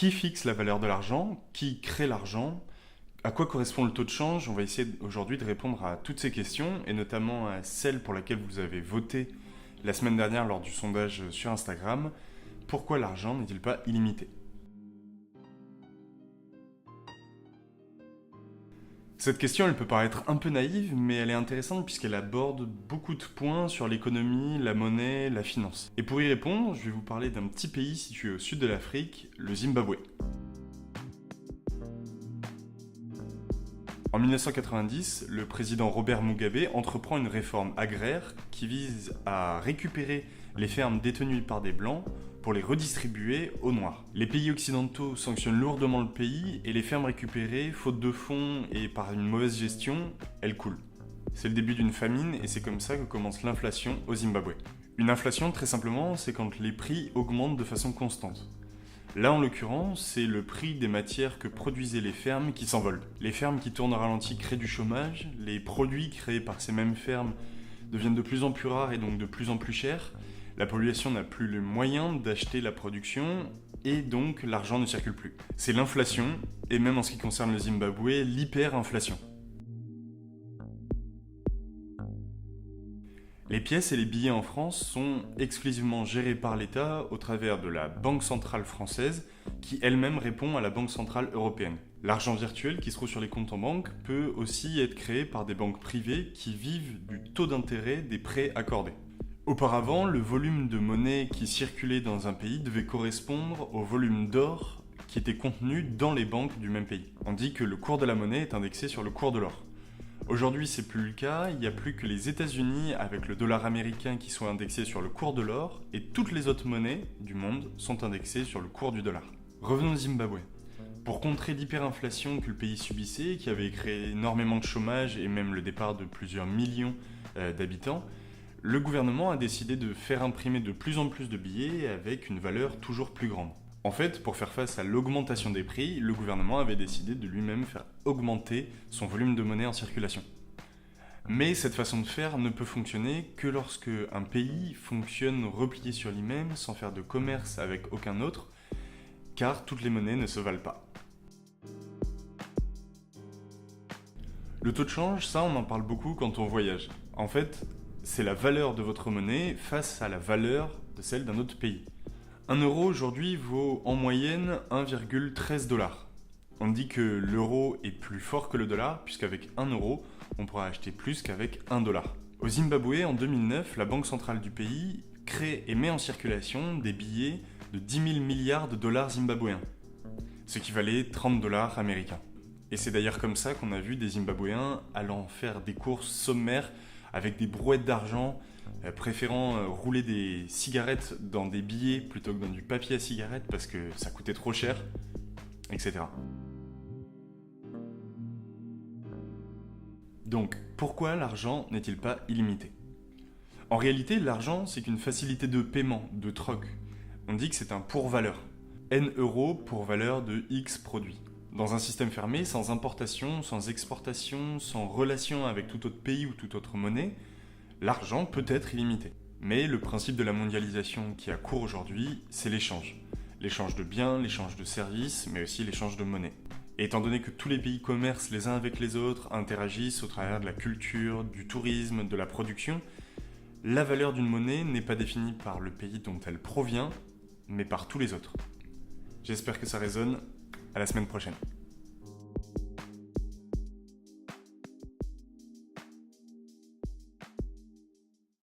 Qui fixe la valeur de l'argent? Qui crée l'argent? À quoi correspond le taux de change? On va essayer aujourd'hui de répondre à toutes ces questions, et notamment à celle pour laquelle vous avez voté la semaine dernière lors du sondage sur Instagram. Pourquoi l'argent n'est-il pas illimité? Cette question, elle peut paraître un peu naïve, mais elle est intéressante puisqu'elle aborde beaucoup de points sur l'économie, la monnaie, la finance. Et pour y répondre, je vais vous parler d'un petit pays situé au sud de l'Afrique, le Zimbabwe. En 1990, le président Robert Mugabe entreprend une réforme agraire qui vise à récupérer les fermes détenues par des Blancs pour les redistribuer aux Noirs. Les pays occidentaux sanctionnent lourdement le pays et les fermes récupérées, faute de fonds et par une mauvaise gestion, elles coulent. C'est le début d'une famine et c'est comme ça que commence l'inflation au Zimbabwe. Une inflation, très simplement, c'est quand les prix augmentent de façon constante. Là, en l'occurrence, c'est le prix des matières que produisaient les fermes qui s'envolent. Les fermes qui tournent au ralenti créent du chômage, les produits créés par ces mêmes fermes deviennent de plus en plus rares et donc de plus en plus chers. La population n'a plus les moyens d'acheter la production et donc l'argent ne circule plus. C'est l'inflation, et même en ce qui concerne le Zimbabwe, l'hyperinflation. Les pièces et les billets en France sont exclusivement gérés par l'État au travers de la Banque centrale française qui elle-même répond à la Banque centrale européenne. L'argent virtuel qui se trouve sur les comptes en banque peut aussi être créé par des banques privées qui vivent du taux d'intérêt des prêts accordés. Auparavant, le volume de monnaie qui circulait dans un pays devait correspondre au volume d'or qui était contenu dans les banques du même pays. On dit que le cours de la monnaie est indexé sur le cours de l'or. Aujourd'hui, c'est plus le cas, il n'y a plus que les États-Unis avec le dollar américain qui sont indexés sur le cours de l'or et toutes les autres monnaies du monde sont indexées sur le cours du dollar. Revenons au Zimbabwe. Pour contrer l'hyperinflation que le pays subissait, qui avait créé énormément de chômage et même le départ de plusieurs millions d'habitants, le gouvernement a décidé de faire imprimer de plus en plus de billets avec une valeur toujours plus grande. En fait, pour faire face à l'augmentation des prix, le gouvernement avait décidé de lui-même faire augmenter son volume de monnaie en circulation. Mais cette façon de faire ne peut fonctionner que lorsque un pays fonctionne replié sur lui-même sans faire de commerce avec aucun autre, car toutes les monnaies ne se valent pas. Le taux de change, ça on en parle beaucoup quand on voyage. En fait, c'est la valeur de votre monnaie face à la valeur de celle d'un autre pays. 1 euro aujourd'hui vaut en moyenne 1,13 $. On dit que l'euro est plus fort que le dollar, puisqu'avec 1 euro, on pourra acheter plus qu'avec 1 $. Au Zimbabwe, en 2009, la banque centrale du pays crée et met en circulation des billets de 10 000 milliards de dollars zimbabwéens, ce qui valait 30 $ américains. Et c'est d'ailleurs comme ça qu'on a vu des Zimbabwéens allant faire des courses sommaires avec des brouettes d'argent, préférant rouler des cigarettes dans des billets plutôt que dans du papier à cigarette parce que ça coûtait trop cher, etc. Donc, pourquoi l'argent n'est-il pas illimité? En réalité, l'argent, c'est qu'une facilité de paiement, de troc. On dit que c'est un pour-valeur. N euros pour valeur de X produits. Dans un système fermé, sans importation, sans exportation, sans relation avec tout autre pays ou toute autre monnaie, l'argent peut être illimité. Mais le principe de la mondialisation qui a cours aujourd'hui, c'est l'échange. L'échange de biens, l'échange de services, mais aussi l'échange de monnaie. Et étant donné que tous les pays commercent les uns avec les autres, interagissent au travers de la culture, du tourisme, de la production, la valeur d'une monnaie n'est pas définie par le pays dont elle provient, mais par tous les autres. J'espère que ça résonne. À la semaine prochaine.